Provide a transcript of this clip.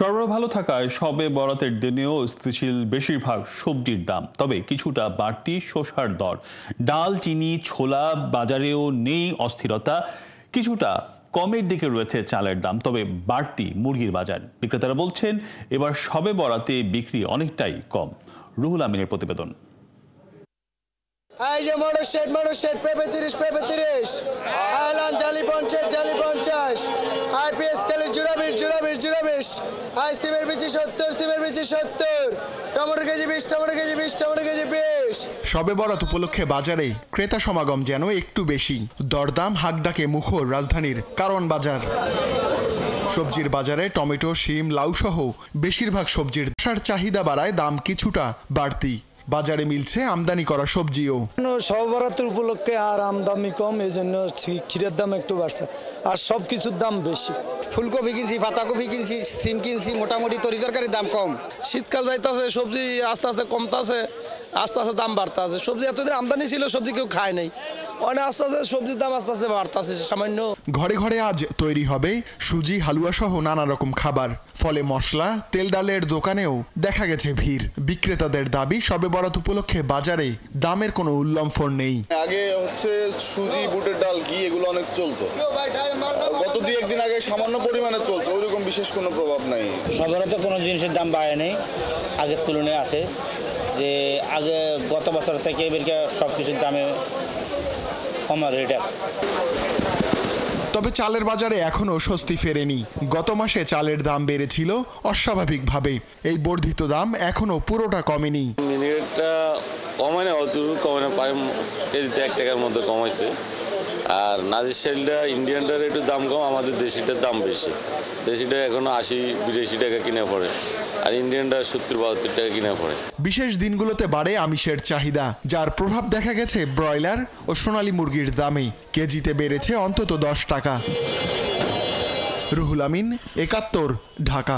সরবরাহ ভালো থাকায় শবে বরাতের দিনেও স্থিতিশীল বেশিরভাগ সবজির দাম, তবে কিছুটা বাড়তি শসার দর। ডাল, চিনি, ছোলা বাজারেও নেই অস্থিরতা। কিছুটা কমের দিকে রয়েছে চালের দাম, তবে বাড়তি মুরগির বাজার। বিক্রেতারা বলছেন এবার শবে বরাতে বিক্রি অনেকটাই কম। রুহুল আমিনের প্রতিবেদন। এই যে মোটর শেড পেঁপে 30 পেঁপে 30, আইলান জালি 50 আইপিএস কালি জুড়া বিশ, আই সিমের বিচি 70, টমেটো কেজি 20, টমেটো কেজি 20। শবে বরাত উপলক্ষে বাজারে ক্রেতা সমাগম যেন একটু বেশি। দরদাম হাকডাকে মুখর রাজধানীর কারণ বাজার। সবজির বাজারে টমেটো, শিম, লাউ সহ বেশিরভাগ সবজির চাহিদা বাড়ায় দাম কিছুটা বাড়তি। বাজারে মিলছে আমদানি করা সবজিও। শবে বরাতের উপলক্ষে আর আমদানি কম, এই জন্য ক্ষীরের দাম একটু বাড়ছে, আর সব কিছুর দাম বেশি। ফুলকপি কিনছি, পাতাকপি কিনছি, সিম কিনছি, মোটামুটি তরিতরকারির দাম কম। শীতকাল যাইতেছে, সবজি আস্তে আস্তে কমতেছে, আস্তে আস্তে দাম বাড়তেছে। সবজি এতদিন আমদানি ছিল, সবজি কেউ খায় নাই, অনেক আস্তে আস্তে সবজির দাম আস্তে আস্তে বাড়তেছে সামান্য। ঘরে ঘরে আজ তৈরি হবে সুজি, হালুয়া সহ নানা রকম খাবার। ফলে মশলা, তেল ডালের দোকানেও দেখা গেছে ভিড়। বিক্রেতাদের দাবি শবে বরাত উপলক্ষে বাজারে দামের কোনো উল্লম্ফন নেই। আগে হচ্ছে সুজি, বুটের ডাল, ঘি এগুলো অনেক চলতো, গত 2-1 দিন আগে সামান্য পরিমাণে চলছে, ওইরকম বিশেষ কোনো প্রভাব নাই। সাধারণত কোনো জিনিসের দাম বাড়ে নেই, আগের তুলনায় আছে। যে আগে গত বছর থেকে এবারকে সব কিছুর দামে কমার রেট আছে। তবে চালের বাজারে এখনো স্বস্তি ফেরেনি। গত মাসে চালের দাম বেড়েছিল অস্বাভাবিকভাবে। এই বর্ধিত দাম এখনো পুরোটা কমেনি। মিনিটটা কমে না, অতটুকু কমে না, প্রায় কেজিতে 1 টাকার মধ্যে কমাইছে। আর নাজির শালটা, ইন্ডিয়ানটার একটু দাম কম, আমাদের দেশিটার দাম বেশি। দেশিটা এখনো 80-82 টাকা কিনে পড়ে, আর ইন্ডিয়ানটা 70-72 টাকা কিনে পড়ে। বিশেষ দিনগুলোতে বাড়ে আমিষের চাহিদা, যার প্রভাব দেখা গেছে ব্রয়লার ও সোনালী মুরগির দামে। কেজিতে বেড়েছে অন্তত 10 টাকা। রুহুল আমিন, 71, ঢাকা।